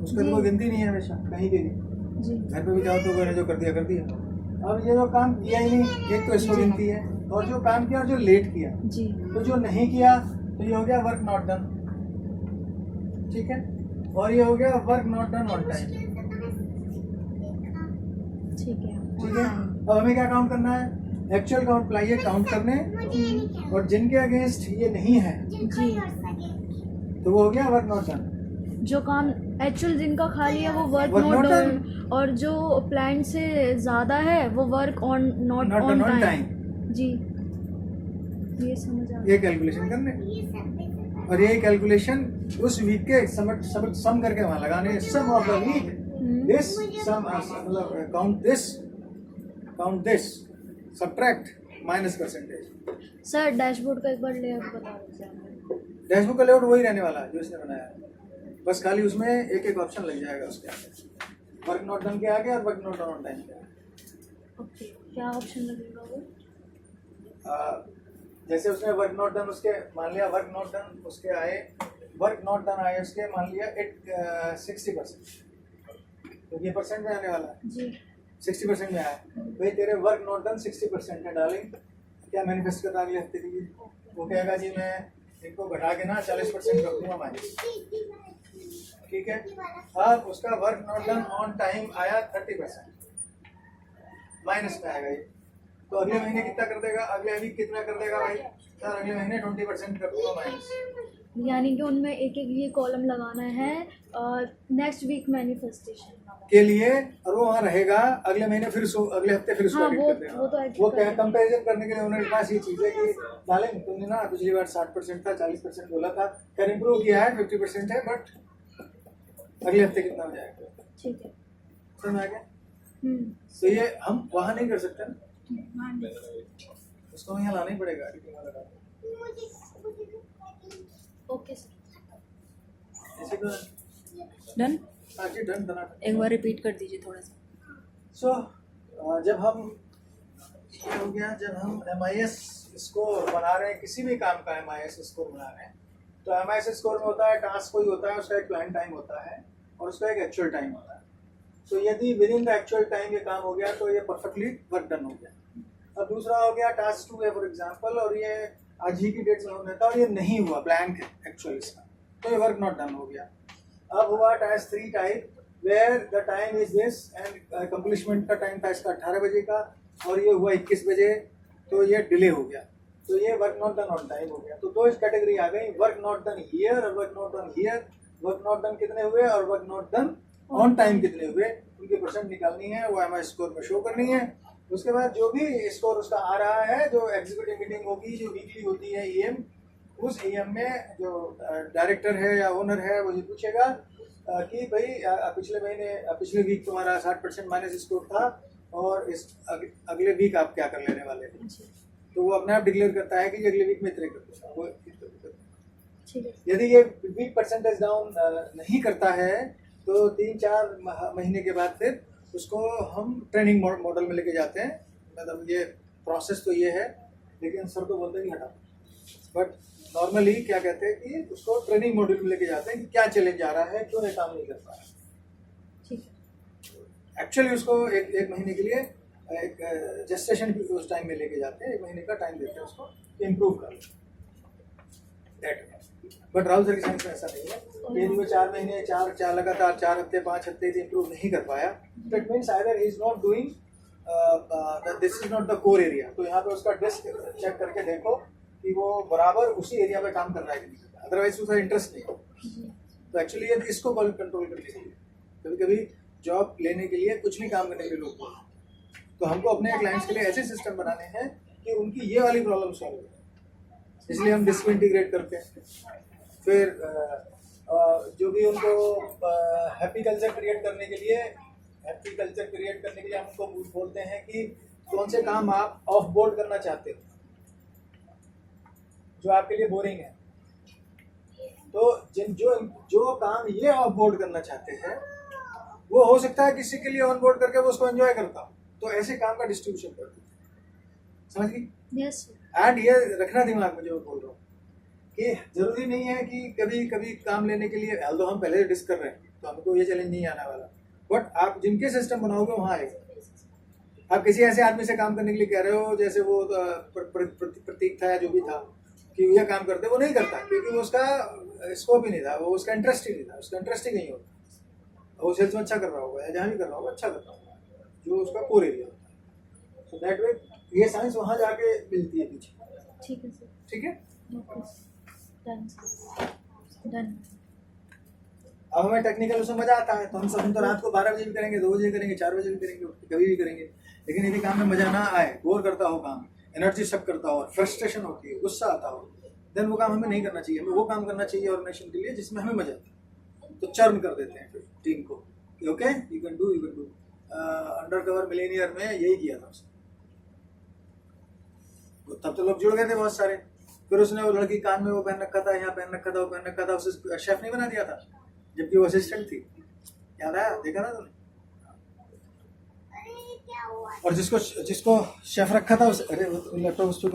उसका तो कोई गिनती नहीं है हमेशा कहीं पे भी। जी घर पे भी जाओ तो मैंने जो कर दिया कर दिया। अब ये जो काम किया ही नहीं, एक तो इसको गिनती है, और जो काम किया और जो लेट किया, जी तो जो नहीं किया तो ये हो गया वर्क नॉट डन, ठीक है, और ये हो गया work not done on time, ठीक है। ठीक है। अब हमें क्या काउंट करना है, एक्चुअल काउंट लाइए काउंट करने, और जिनके अगेंस्ट ये नहीं है जी तो वो हो गया वर्क नॉट डन। जो काम एक्चुअल जिनका खाली है वो work Work not not done, और जो प्लान से ज़्यादा है वो work on not Not on done on time. जी ये समझ आ ये कैलकुलेशन करने, और ये कैलकुलेशन उस वीक के सम करके वहां लगाने, सम ऑफ द वीक दिस सम, मतलब count this subtract minus percentage. Sir dashboard का एक बार लेआउट बता दीजिए हमें। डैशबुक का लेआउट वही रहने वाला है जो इसने बनाया है, बस खाली उसमें एक एक ऑप्शन लग जाएगा उसके आगे, वर्क नॉट डन के आगे और work not done on time के आगे। ओके क्या ऑप्शन लगेगा वो? जैसे उसने वर्क नॉट डन उसके मान लिया, वर्क नॉट डन उसके आए, वर्क नॉट डन आए उसके मान लिया 60%, तो ये परसेंट में आने वाला है, जी 60% में आया भाई, तेरे वर्क नॉट डन 60% है डार्लिंग, क्या मैनिफेस्ट करना अगले हफ्ते के लिए? वो कहेगा जी मैं इनको घटा के ना 40% रख दूंगा माइनस, ठीक है। अब उसका work not done on time आया 30%, माइनस में आएगा ये, तो अगले महीने कितना कर देगा, अगले वीक कितना कर देगा भाई सर, अगले महीने 20% कर दूंगा माइनस, यानी कि उनमें एक एक ये कॉलम लगाना है नेक्स्ट वीक मैनिफेस्टेशन के लिए, और वो वहाँ रहेगा अगले महीने फिर अगले हफ्ते फिर उसको हाँ, edit वो- कर देगा। वो तो edit वो कर क्या देगा। कंपैरिजन करने के लिए उन्होंने पास ये चीज़ है कि डालेंगे तुमने ना पिछली बार 60% था, 40% बोला था, खैर इम्प्रूव किया है 50% है, बट अगले हफ्ते कितना हो जाएगा, ठीक है। समझ में आ गया? हम्म तो ये हम वहाँ नहीं कर सकते ना, हाँ, उसको हमें यहाँ लाना ही पड़ेगा editing वाला काम। Okay sir. ऐसे तो डन। हाँ जी डन बना। एक बार रिपीट कर दीजिए थोड़ा सा। सो जब हम ये हो गया, जब हम MIS स्कोर बना रहे हैं, किसी भी काम का MIS स्कोर बना रहे हैं, तो MIS स्कोर में होता है टास्क कोई होता है, उसका एक प्लान टाइम होता है और उसका एक एक्चुअल टाइम होता है। तो यदि with in the actual time ये काम हो गया तो ये परफेक्टली वर्क डन हो गया। अब दूसरा हो गया टास्क 2 है फॉर एग्जांपल, और ये आज ही की डेट में होना था और ये नहीं हुआ, ब्लैंक है एक्चुअल इसका, तो ये वर्क नॉट डन हो गया। अब हुआ task 3 type, where the time is this and completion का टाइम था इसका 18 बजे का, और ये हुआ 21 बजे, तो ये डिले हो गया, तो ये work not done on time हो गया। तो दो इस कैटेगरी आ गई, वर्क नॉट डन हियर और work not done here. Work not done कितने हुए और work not done on time कितने हुए, उनकी परसेंट निकालनी है, वो MIS स्कोर में शो करनी है। उसके बाद जो भी स्कोर उसका आ रहा है, जो एग्जीक्यूटिव मीटिंग होगी जो वीकली होती है EM, उस EM में जो डायरेक्टर है या ओनर है वो ये पूछेगा कि भाई पिछले वीक तुम्हारा 60% माइनस स्कोर था और इस अगले वीक आप क्या कर लेने वाले थे, तो वो अपने आप डिक्लेयर करता है कि अगले वीक में इतने कर दूंगा, वो ठीक है। यदि ये वीक परसेंटेज डाउन नहीं करता है तो 3-4 महीने के बाद फिर उसको हम ट्रेनिंग मॉडल में लेके जाते हैं। मतलब ये प्रोसेस तो ये है, लेकिन सर तो बोलते नहीं हटा, बट नॉर्मली क्या कहते हैं कि उसको ट्रेनिंग मॉडल में लेके जाते हैं कि क्या चैलेंज आ रहा है, क्यों ये काम नहीं कर पा रहा। ठीक है। एक्चुअली उसको एक महीने के लिए एक जेस्टेशन उस टाइम में लेके जाते हैं, 1 महीने का टाइम देते हैं उसको इम्प्रूव कर दैट। बट राहुल सर की साइंस में ऐसा नहीं है, यदि वो 4 महीने 4 लगातार 4 हफ्ते 5 हफ्ते से इम्प्रूव नहीं कर पाया, तो it means either he is not doing, this is not the core area. तो यहाँ पे उसका डिस्क चेक करके देखो कि वो बराबर उसी एरिया पे काम कर रहा है कि नहीं कर रहा है, अदरवाइज उसका इंटरेस्ट नहीं है। तो एक्चुअली ये इसको कंट्रोल करनी चाहिए। कभी कभी जॉब लेने के लिए कुछ भी काम करने के लिए लोग बोलते हैं, तो हमको अपने क्लाइंट्स के लिए ऐसे सिस्टम बनाने हैं कि उनकी ये वाली प्रॉब्लम सॉल्व हो, इसलिए हम डिस्क इंटीग्रेट करते हैं। फिर जो भी उनको हैप्पी कल्चर क्रिएट करने के लिए हम उनको बोलते हैं कि कौन से काम आप ऑफ बोर्ड करना चाहते हो जो आपके लिए बोरिंग है। तो जो काम ये ऑफ बोर्ड करना चाहते हैं वो हो सकता है किसी के लिए ऑन बोर्ड करके वो उसको एंजॉय करता हो, तो ऐसे काम का डिस्ट्रीब्यूशन कर दो, समझ गई? यस एंड ये रखना दिमाग में जो बोल रहा हूँ कि जरूरी नहीं है कि कभी कभी काम लेने के लिए, तो हम पहले डिस्क कर रहे हैं तो हमको ये चैलेंज नहीं आने वाला, बट आप जिनके सिस्टम बनाओगे वहाँ आएगा। आप किसी ऐसे आदमी से काम करने के लिए कह रहे हो जैसे वो प्रतीक था या जो भी था कि ये काम करते, वो नहीं करता क्योंकि वो उसका स्कोप ही नहीं था, वो उसका इंटरेस्ट ही नहीं था, उसका इंटरेस्ट ही नहीं होता। वो सेल्स में अच्छा कर रहा होगा या जहाँ भी कर रहा होगा अच्छा कर रहा होगा, जो उसका कोर एरिया होता है। सो दैट वे ये साइंस वहाँ जाके मिलती है पीछे। ठीक है सर। ठीक है, ओके डन डन। अब हमें टेक्निकल उसमें मजा आता है तो हम तो रात को 12 बजे भी करेंगे, 2 बजे करेंगे, 4 बजे भी करेंगे, कभी भी करेंगे। लेकिन यदि काम में मजा ना आए, बोर करता हो काम, एनर्जी सक करता हो, फ्रस्ट्रेशन होती है, गुस्सा आता हो, देन वो काम हमें नहीं करना चाहिए। हमें वो काम करना चाहिए ऑर्गेनाइजेशन के लिए जिसमें हमें मजा आता है। तो चर्न कर देते हैं फिर टीम को, okay you can do under cover Millionaire में यही किया था उसने। तब तो लोग जुड़ गए थे बहुत सारे। फिर उसने वो लड़की कान में वो पहन रखा था, यहाँ पहन रखा था, वो पहन रखा था, उसे शेफ नहीं बना दिया था जबकि वो असिस्टेंट थी। याद आया, देखा ना तुमने? और जिसको शेफ रखा था, अरे लैपटॉप उस पर